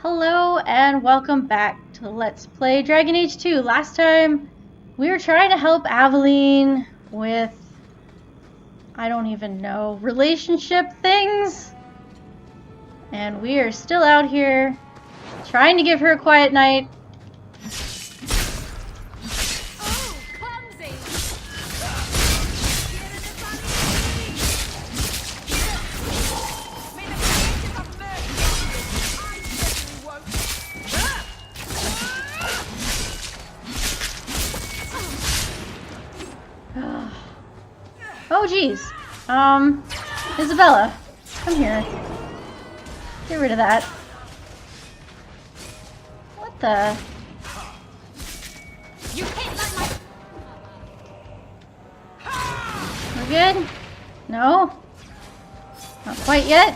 Hello and welcome back to Let's Play Dragon Age 2. Last time we were trying to help Aveline with, I don't even know, relationship things. And we are still out here trying to give her a quiet night. Oh geez. Isabella, come here. Get rid of that. What the? You can't let my... We're good? No? Not quite yet?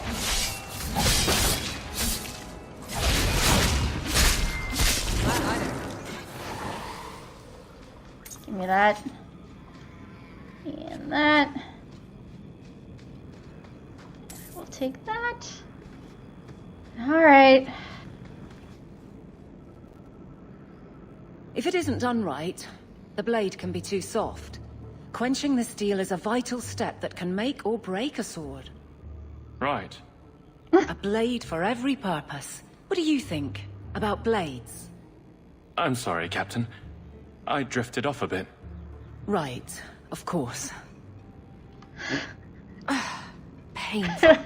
Give me that. And that. We'll take that. Alright. If it isn't done right, the blade can be too soft. Quenching the steel is a vital step that can make or break a sword. Right. A blade for every purpose. What do you think about blades? I'm sorry, Captain. I drifted off a bit. Right, of course. Painful.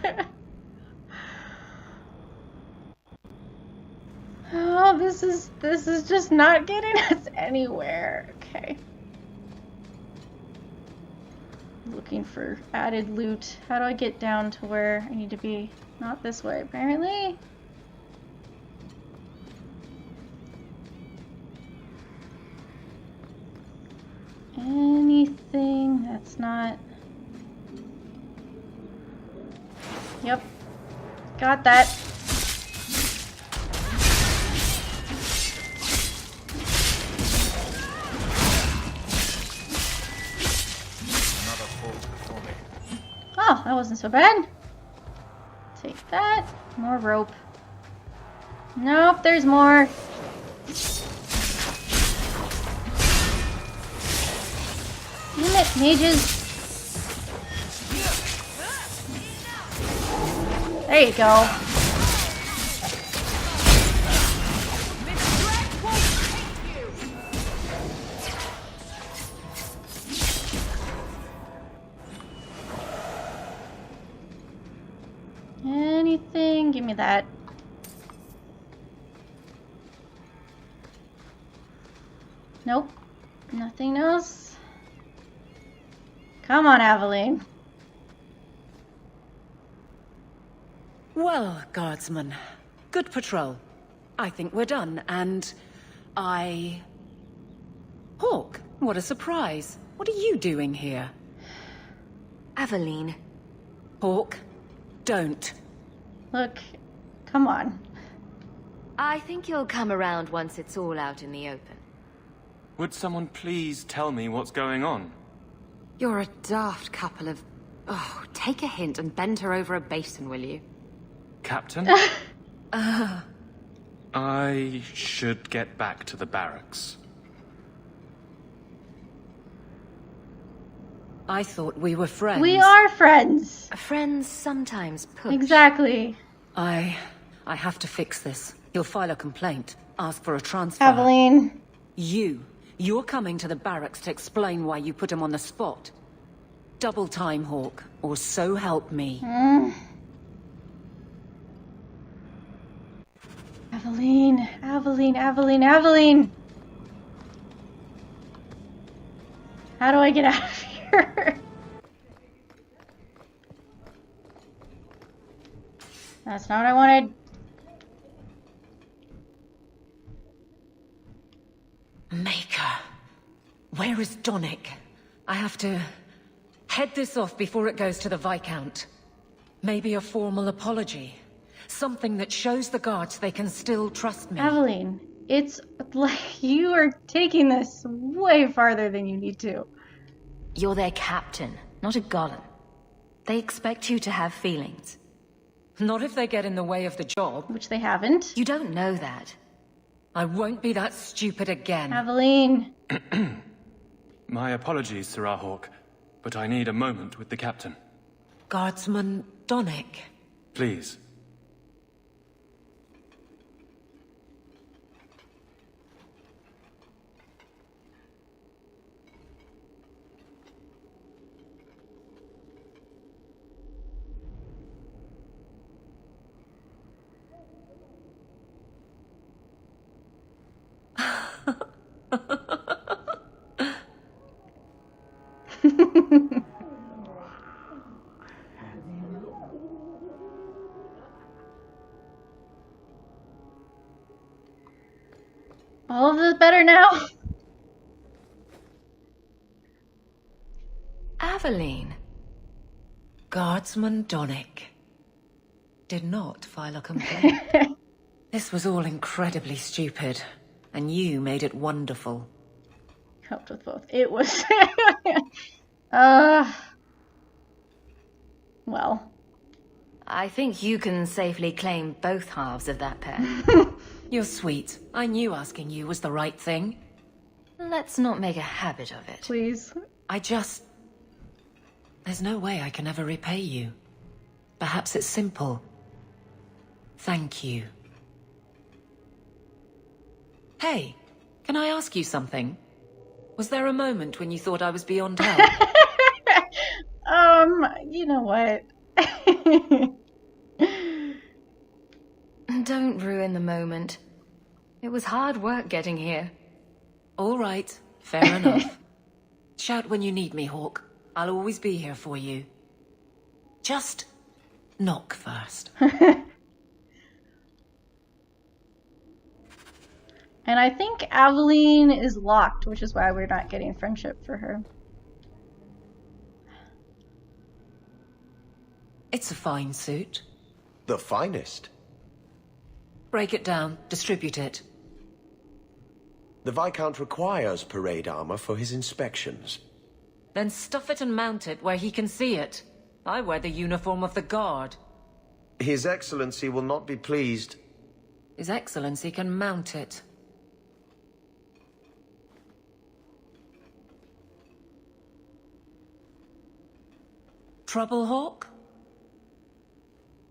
Oh, this is just not getting us anywhere. Okay. Looking for added loot. How do I get down to where I need to be? Not this way, apparently. Anything that's not... Yep. Got that. Oh, that wasn't so bad. Take that. More rope. Nope, there's more. Damn it, mages. There you go. Anything? Give me that. Nope. Nothing else. Come on, Aveline. Well, guardsman, good patrol. I think we're done, and Hawke, what a surprise. What are you doing here? Aveline. Hawke, don't. Look, come on. I think you'll come around once it's all out in the open. Would someone please tell me what's going on? You're a daft couple of... Oh, take a hint and bend her over a basin, will you? Captain? I should get back to the barracks. I thought we were friends. We are friends. Friends sometimes push. Exactly. I have to fix this. He'll file a complaint, ask for a transfer. Aveline. You're coming to the barracks to explain why you put him on the spot. Double time, Hawke, or so help me. Aveline, Aveline, Aveline, Aveline. How do I get out of here? That's not what I wanted. Maker. Where is Donick? I have to head this off before it goes to the Viscount. Maybe a formal apology. Something that shows the guards they can still trust me. Aveline, it's like you are taking this way farther than you need to. You're their captain, not a golem. They expect you to have feelings. Not if they get in the way of the job. Which they haven't. You don't know that. I won't be that stupid again. Aveline. My apologies, Sir Hawke, but I need a moment with the captain. Guardsman Donick. Please. All of this better now? Aveline. Guardsman Donick did not file a complaint. This was all incredibly stupid, and you made it wonderful. Helped with both. It was... well. I think you can safely claim both halves of that pair. You're sweet. I knew asking you was the right thing. Let's not make a habit of it. Please. There's no way I can ever repay you. Perhaps it's simple. Thank you. Hey, can I ask you something? Was there a moment when you thought I was beyond help? You know what? Don't ruin the moment. It was hard work getting here. All right, fair enough. Shout when you need me, Hawke. I'll always be here for you. Just knock first. And I think Aveline is locked, which is why we're not getting friendship for her. It's a fine suit. The finest. Break it down, distribute it. The Viscount requires parade armor for his inspections. Then stuff it and mount it where he can see it. I wear the uniform of the guard. His Excellency will not be pleased. His Excellency can mount it. Trouble, Hawke?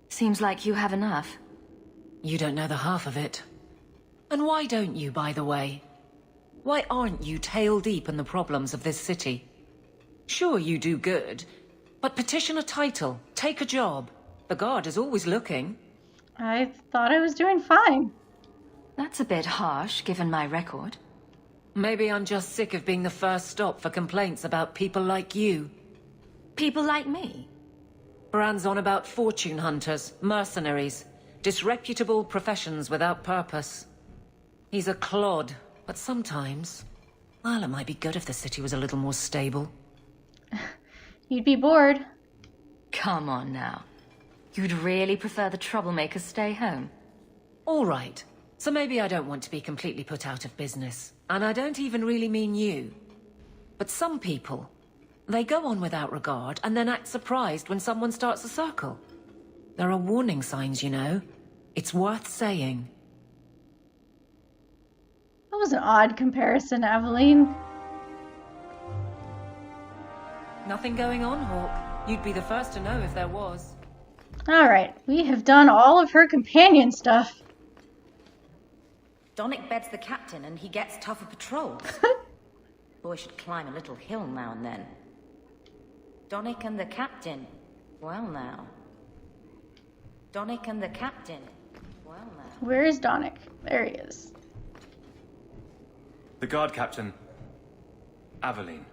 Seems like you have enough. You don't know the half of it. And why don't you, by the way? Why aren't you tail deep in the problems of this city? Sure, you do good, but petition a title, take a job. The guard is always looking. I thought I was doing fine. That's a bit harsh, given my record. Maybe I'm just sick of being the first stop for complaints about people like you. People like me? Brand's on about fortune hunters, mercenaries, disreputable professions without purpose. He's a clod, but sometimes, well, it might be good if the city was a little more stable. You'd be bored. Come on now. You'd really prefer the troublemakers stay home? All right. So maybe I don't want to be completely put out of business. And I don't even really mean you. But some people, they go on without regard and then act surprised when someone starts a circle. There are warning signs, you know. It's worth saying. That was an odd comparison, Aveline. Nothing going on, Hawke. You'd be the first to know if there was. Alright, we have done all of her companion stuff. Donick beds the captain and he gets tougher patrols. Boy should climb a little hill now and then. Donick and the captain. Well now. Donick and the captain. Well now. Where is Donick? There he is. The guard captain, Aveline,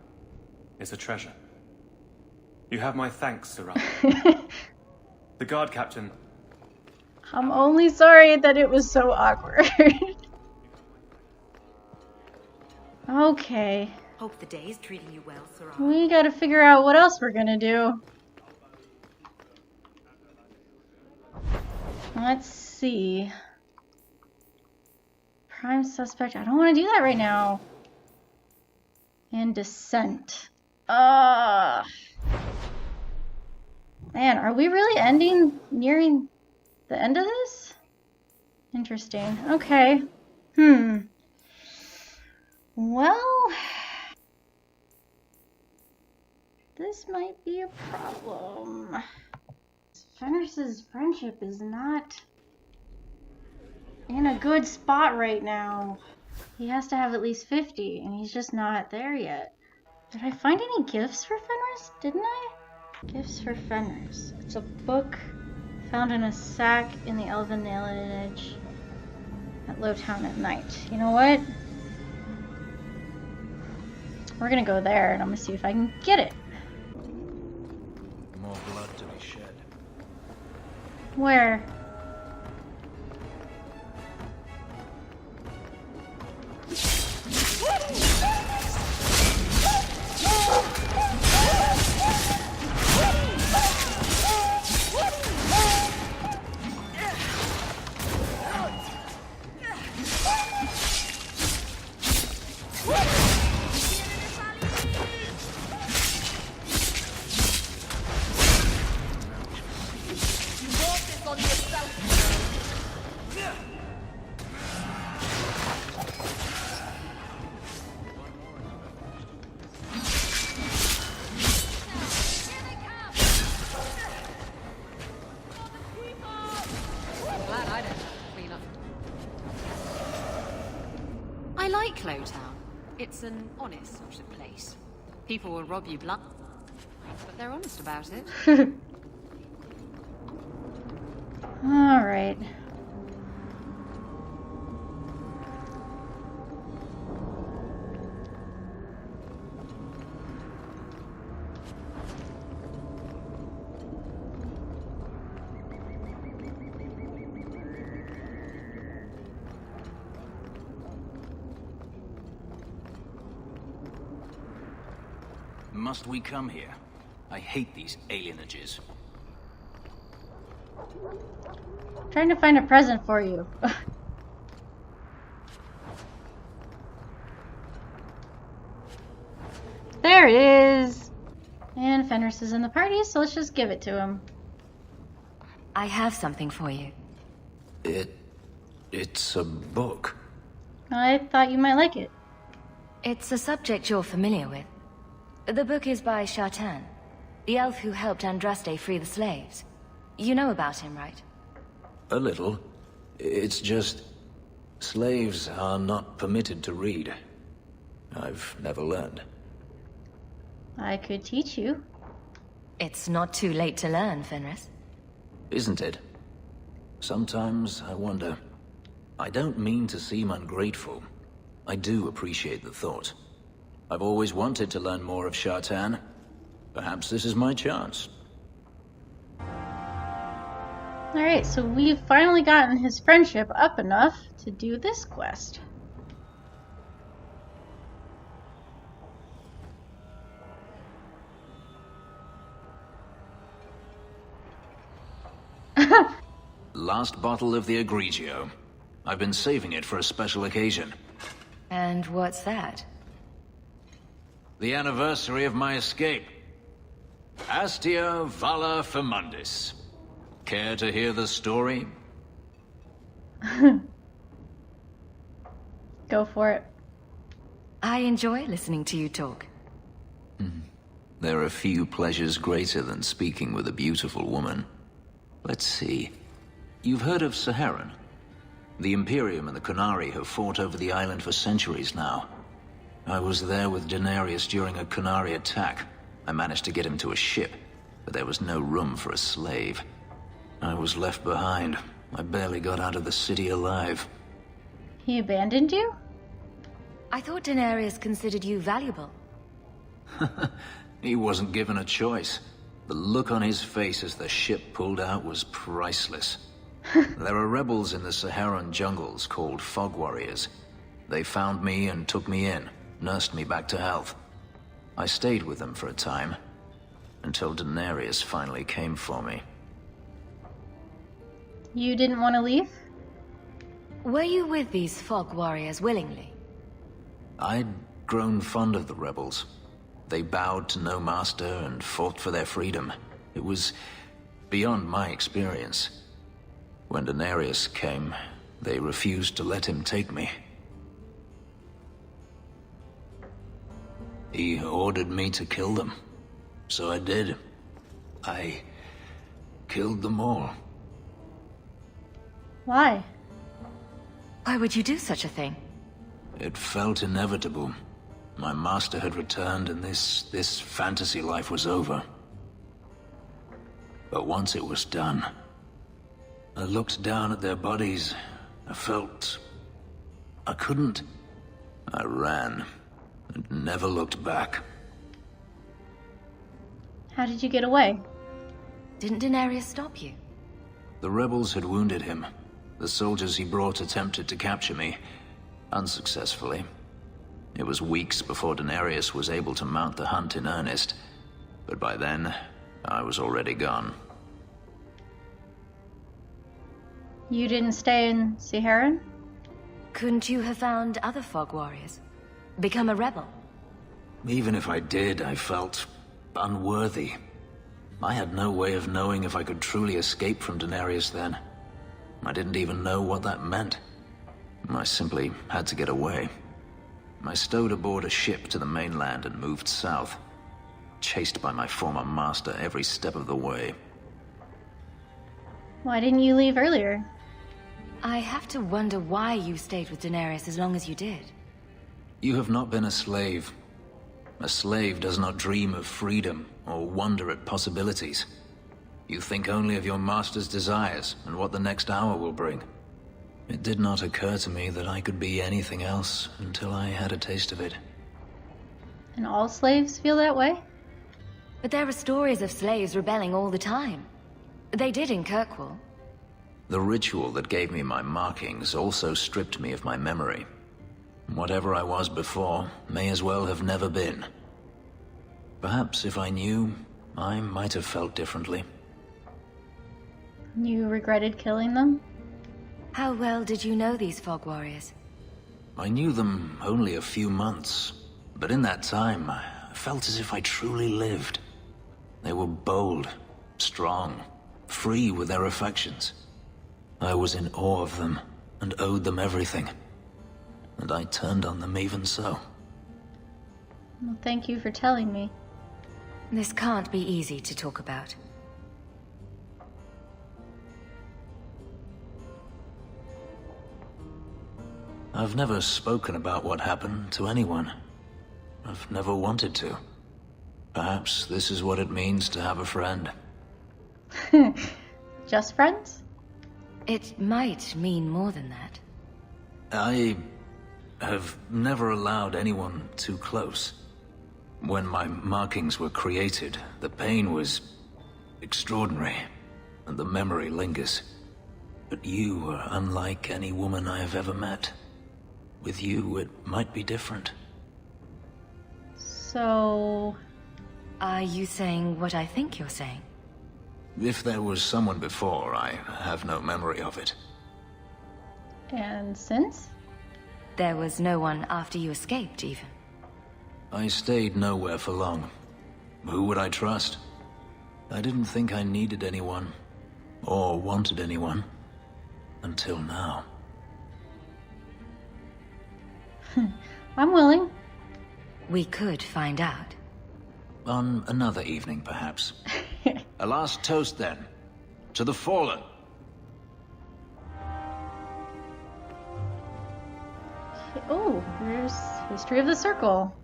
is a treasure. You have my thanks, Sir. The guard captain. I'm only sorry that it was so awkward. Okay. Hope the day is treating you well, Sir. We gotta figure out what else we're gonna do. Let's see. Prime suspect. I don't want to do that right now. And descent. Man, are we really nearing the end of this? Interesting. Okay. Well, this might be a problem. Fenris's friendship is not in a good spot right now. He has to have at least 50, and he's just not there yet. Did I find any gifts for Fenris? Didn't I? Gifts for Fenris. It's a book found in a sack in the Elven village at Lowtown at night. You know what? We're gonna go there, and I'm gonna see if I can get it. More blood to be shed. Where? Lowtown. It's an honest sort of place. People will rob you blunt, but they're honest about it. All right. Must we come here? I hate these alienages. Trying to find a present for you. There it is! And Fenris is in the party, so let's just give it to him. I have something for you. It's a book. I thought you might like it. It's a subject you're familiar with. The book is by Shartan, the elf who helped Andraste free the slaves. You know about him, right? A little. It's just... slaves are not permitted to read. I've never learned. I could teach you. It's not too late to learn, Fenris. Isn't it? Sometimes I wonder. I don't mean to seem ungrateful. I do appreciate the thought. I've always wanted to learn more of Shartan. Perhaps this is my chance. Alright, so we've finally gotten his friendship up enough to do this quest. Last bottle of the Egregio. I've been saving it for a special occasion. And what's that? The anniversary of my escape. Astia Vala Femundis. Care to hear the story? Go for it. I enjoy listening to you talk. There are few pleasures greater than speaking with a beautiful woman. Let's see. You've heard of Saharan? The Imperium and the qunari have fought over the island for centuries now. I was there with Denarius during a qunari attack. I managed to get him to a ship, but there was no room for a slave. I was left behind. I barely got out of the city alive. He abandoned you? I thought Denarius considered you valuable. He wasn't given a choice. The look on his face as the ship pulled out was priceless. There are rebels in the Saharan jungles called Fog Warriors. They found me and took me in, nursed me back to health. I stayed with them for a time, until Denarius finally came for me. You didn't want to leave? Were you with these Fog Warriors willingly? I'd grown fond of the rebels. They bowed to no master and fought for their freedom. It was beyond my experience. When Daenerys came, they refused to let him take me. He ordered me to kill them, so I did. I killed them all. Why? Why would you do such a thing? It felt inevitable. My master had returned and this fantasy life was over. But once it was done, I looked down at their bodies. I felt I couldn't. I ran and never looked back. How did you get away? Didn't Daenerys stop you? The rebels had wounded him. The soldiers he brought attempted to capture me, unsuccessfully. It was weeks before Daenerys was able to mount the hunt in earnest, but by then, I was already gone. You didn't stay in Saharan? Couldn't you have found other fog warriors? Become a rebel? Even if I did, I felt unworthy. I had no way of knowing if I could truly escape from Daenerys then. I didn't even know what that meant. I simply had to get away. I stowed aboard a ship to the mainland and moved south, chased by my former master every step of the way. Why didn't you leave earlier? I have to wonder why you stayed with Daenerys as long as you did. You have not been a slave. A slave does not dream of freedom or wonder at possibilities. You think only of your master's desires and what the next hour will bring. It did not occur to me that I could be anything else until I had a taste of it. And all slaves feel that way? But there are stories of slaves rebelling all the time. They did in Kirkwall. The ritual that gave me my markings also stripped me of my memory. Whatever I was before may as well have never been. Perhaps if I knew, I might have felt differently. You regretted killing them? How well did you know these fog warriors? I knew them only a few months, but in that time, I felt as if I truly lived. They were bold, strong, free with their affections. I was in awe of them and owed them everything. And I turned on them even so. Well, thank you for telling me. This can't be easy to talk about. I've never spoken about what happened to anyone. I've never wanted to. Perhaps this is what it means to have a friend. Just friends? It might mean more than that. I have never allowed anyone too close. When my markings were created, the pain was extraordinary, and the memory lingers. But you are unlike any woman I have ever met. With you, it might be different. So... Are you saying what I think you're saying? If there was someone before, I have no memory of it. And since? There was no one after you escaped, even. I stayed nowhere for long. Who would I trust? I didn't think I needed anyone, or wanted anyone, until now. I'm willing. We could find out. On another evening, perhaps. A last toast, then. To the fallen. Oh, there's History of the Circle.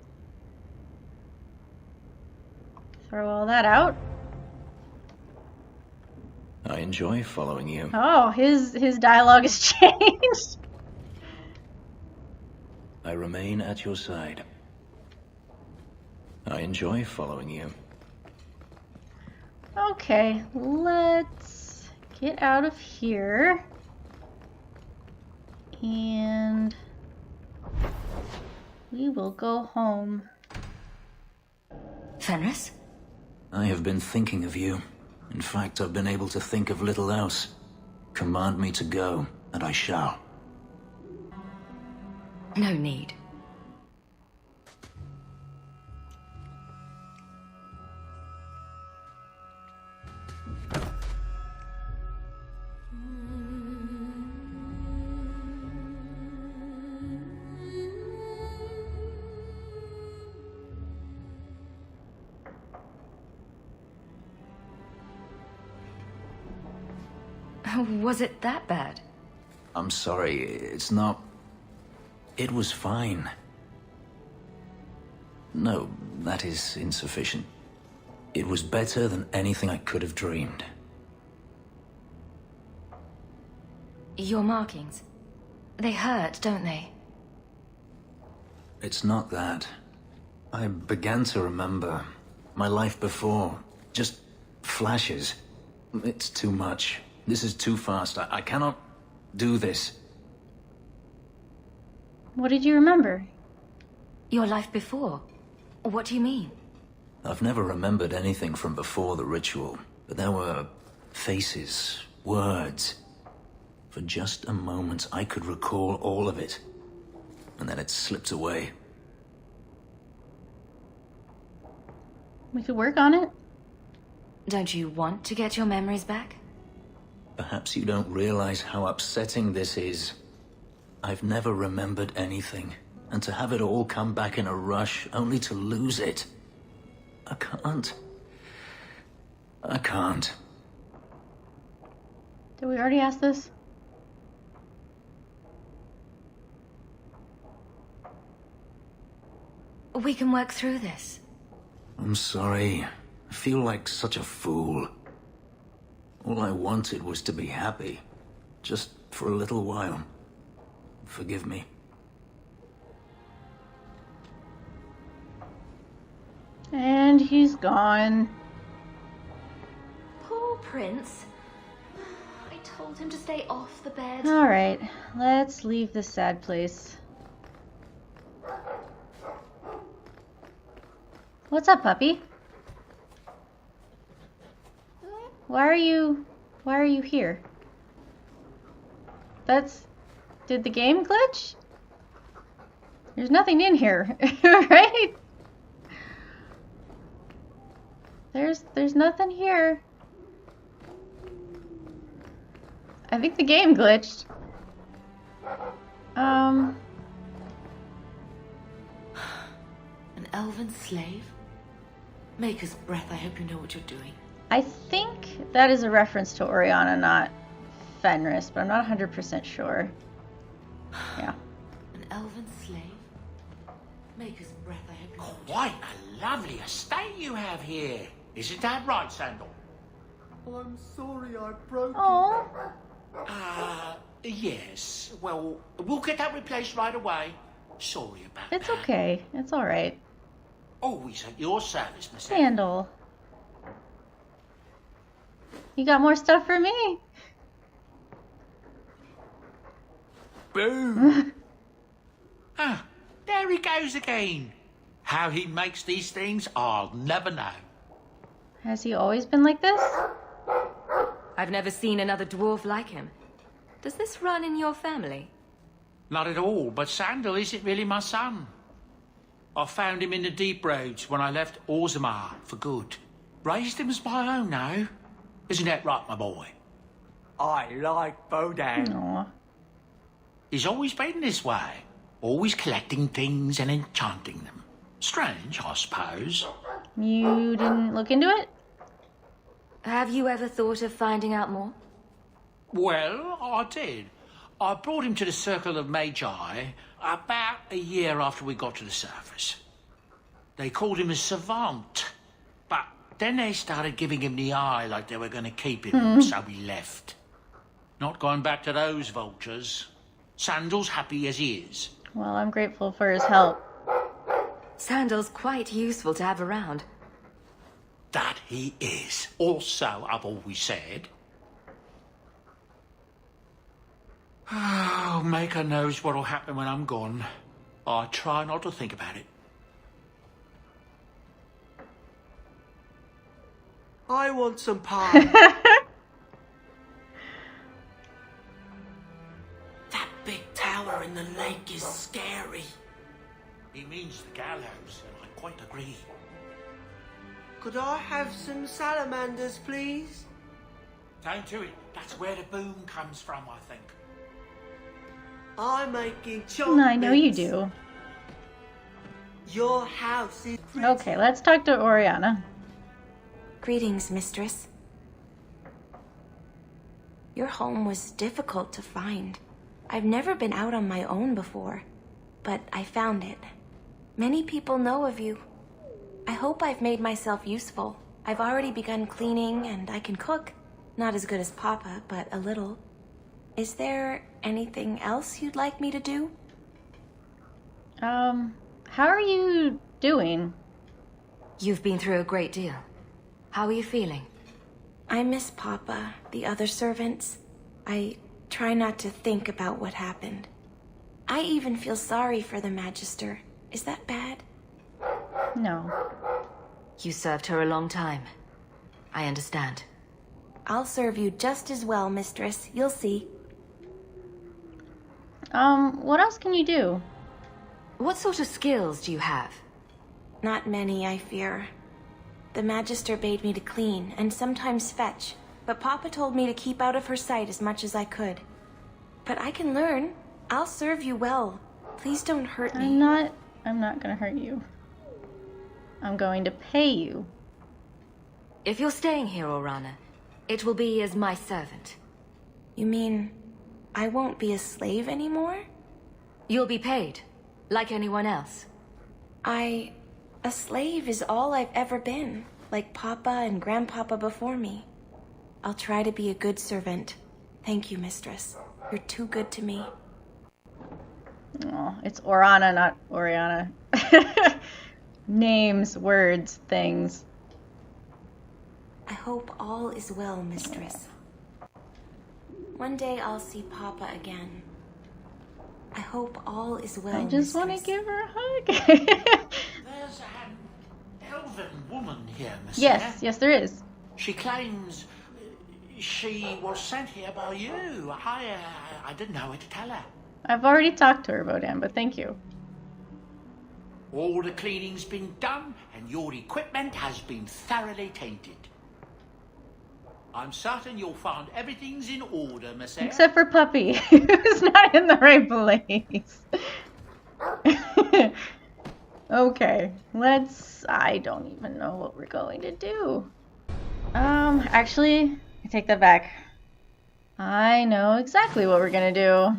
Throw all that out. I enjoy following you. Oh, his dialogue has changed. I remain at your side. I enjoy following you. Okay, let's get out of here. And we will go home. Fenris? I have been thinking of you. In fact, I've been able to think of little else. Command me to go, and I shall. No need. Was it that bad? I'm sorry, it's not... It was fine. No, that is insufficient. It was better than anything I could have dreamed. Your markings. They hurt, don't they? It's not that. I began to remember my life before. Just flashes. It's too much. This is too fast. I cannot do this. What did you remember? Your life before? What do you mean? I've never remembered anything from before the ritual, but there were faces, words. For just a moment, I could recall all of it. And then it slipped away. We could work on it. Don't you want to get your memories back? Perhaps you don't realize how upsetting this is. I've never remembered anything, and to have it all come back in a rush, only to lose it. I can't. I can't. Did we already ask this? We can work through this. I'm sorry. I feel like such a fool. All I wanted was to be happy. Just for a little while. Forgive me. And he's gone. Poor Prince. I told him to stay off the bed. Alright, let's leave this sad place. What's up, puppy? Why are you here? Did the game glitch? There's nothing in here, right? There's nothing here. I think the game glitched. An elven slave? Maker's breath, I hope you know what you're doing. I think that is a reference to Oriana, not Fenris, but I'm not 100% sure. Yeah. An elven slave? Maker's breath, I hope you know what you're Quite a lovely estate you have here. Isn't that right, Sandal? I'm sorry I broke Oh. Yes. Well, we'll get that replaced right away. Sorry about that. It's okay. It's alright. Always at your service, Miss Anne. Sandal. You got more stuff for me? Boo! There he goes again. How he makes these things, I'll never know. Has he always been like this? I've never seen another dwarf like him. Does this run in your family? Not at all, but Sandal isn't really my son. I found him in the deep roads when I left Orzammar for good. Raised him as my own now. Isn't that right, my boy? I like Bodan. Aw. He's always been this way. Always collecting things and enchanting them. Strange, I suppose. You didn't look into it? Have you ever thought of finding out more? Well, I did. I brought him to the Circle of Magi about a year after we got to the surface. They called him a savant, but then they started giving him the eye like they were going to keep him, so we left. Not going back to those vultures. Sandal's happy as he is. Well, I'm grateful for his help. Sandal's quite useful to have around. That he is. Also, I've always said. Oh, Maker knows what'll happen when I'm gone. I try not to think about it. I want some pie. That big tower in the lake is scary. He means the gallows, and I quite agree. Could I have some salamanders, please? Don't do it. That's where the boom comes from, I think. I'm making chocolates. I know you do. Your house is pretty. Okay, let's talk to Oriana. Greetings, mistress. Your home was difficult to find. I've never been out on my own before, but I found it. Many people know of you. I hope I've made myself useful. I've already begun cleaning and I can cook. Not as good as Papa, but a little. Is there anything else you'd like me to do? How are you doing? You've been through a great deal. How are you feeling? I miss Papa, the other servants. I try not to think about what happened. I even feel sorry for the Magister. Is that bad? No. You served her a long time. I understand. I'll serve you just as well, Mistress. You'll see. What else can you do? What sort of skills do you have? Not many, I fear. The Magister bade me to clean, and sometimes fetch, but Papa told me to keep out of her sight as much as I could. But I can learn. I'll serve you well. Please don't hurt me. I'm not gonna hurt you. I'm going to pay you. If you're staying here, Orana, it will be as my servant. You mean I won't be a slave anymore? You'll be paid, like anyone else. A slave is all I've ever been, like Papa and Grandpapa before me. I'll try to be a good servant. Thank you, Mistress. You're too good to me. Oh, it's Orana, not Oriana. Names, words, things. I hope all is well, Mistress. One day I'll see Papa again. I hope all is well, I just want to Mistress. give her a hug. There's an elven woman here, Miss. Yes, there is. She claims she was sent here by you. I didn't know where to tell her. I've already talked to her about him, but thank you. All the cleaning's been done, and your equipment has been thoroughly tainted. I'm certain you'll find everything's in order, Miss. Except for Puppy, who's not in the right place. Okay, I don't even know what we're going to do. Actually, I take that back. I know exactly what we're gonna do.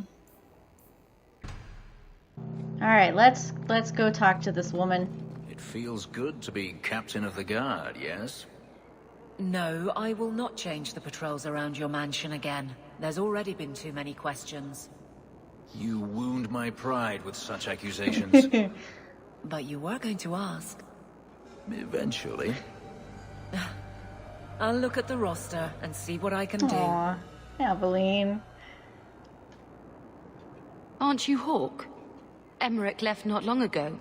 Alright, let's go talk to this woman. It feels good to be captain of the guard, yes? No, I will not change the patrols around your mansion again. There's already been too many questions. You wound my pride with such accusations. But you were going to ask. Eventually. I'll look at the roster and see what I can do. Aw, Aveline. Aren't you Hawke? Emmerich left not long ago.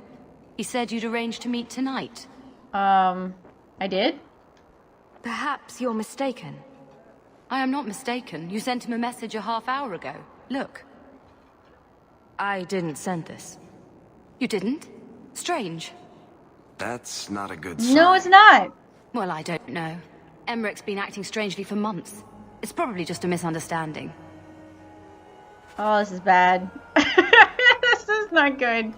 He said you'd arranged to meet tonight. I did? Perhaps you're mistaken. I am not mistaken. You sent him a message a half hour ago. Look. I didn't send this. You didn't? Strange. That's not a good sign. No, it's not. Well, I don't know. Emmerich's been acting strangely for months. It's probably just a misunderstanding. Oh, this is bad. This is not good.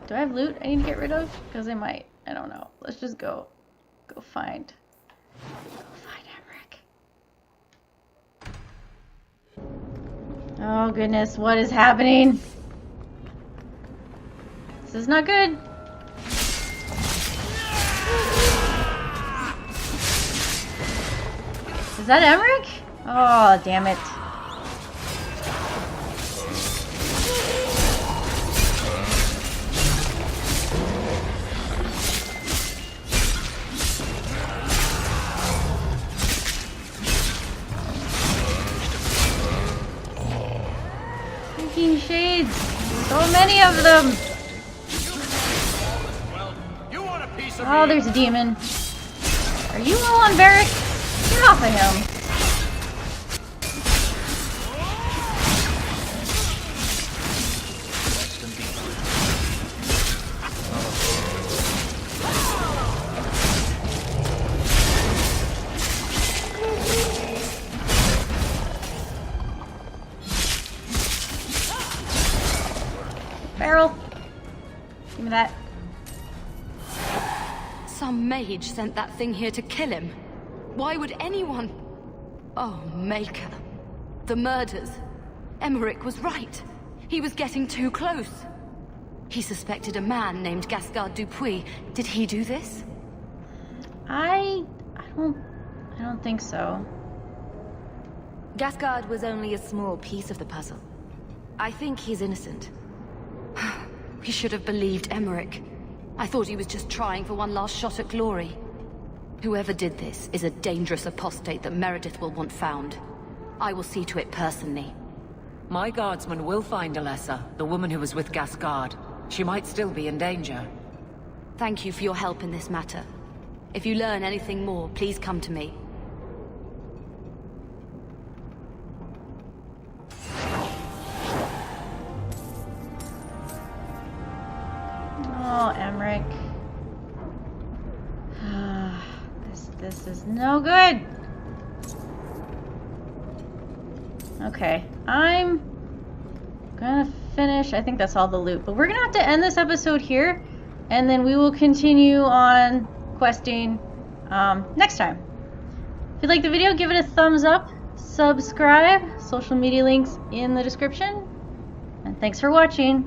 Do I have loot I need to get rid of? Because I might. I don't know. Let's just go. Go find Emmerich. Oh goodness, what is happening? This is not good. Is that Emmerich? Oh, damn it. Freaking shades. So many of them. Oh, there's a demon. Are you all on Varric? Get off of him. Barrel. Give me that. Some mage sent that thing here to kill him. Why would anyone? Oh, Maker. The murders. Emmerich was right. He was getting too close. He suspected a man named Gascard Dupuis. Did he do this? I don't think so. Gascard was only a small piece of the puzzle. I think he's innocent. We should have believed Emmerich. I thought he was just trying for one last shot at glory. Whoever did this is a dangerous apostate that Meredith will want found. I will see to it personally. My guardsmen will find Alessa, the woman who was with Gascard. She might still be in danger. Thank you for your help in this matter. If you learn anything more, please come to me. Oh, Emmerich. This is no good. Okay, I'm gonna finish. I think that's all the loot, but we're gonna have to end this episode here, and then we will continue on questing next time. If you like the video, give it a thumbs up, subscribe, social media links in the description, and thanks for watching.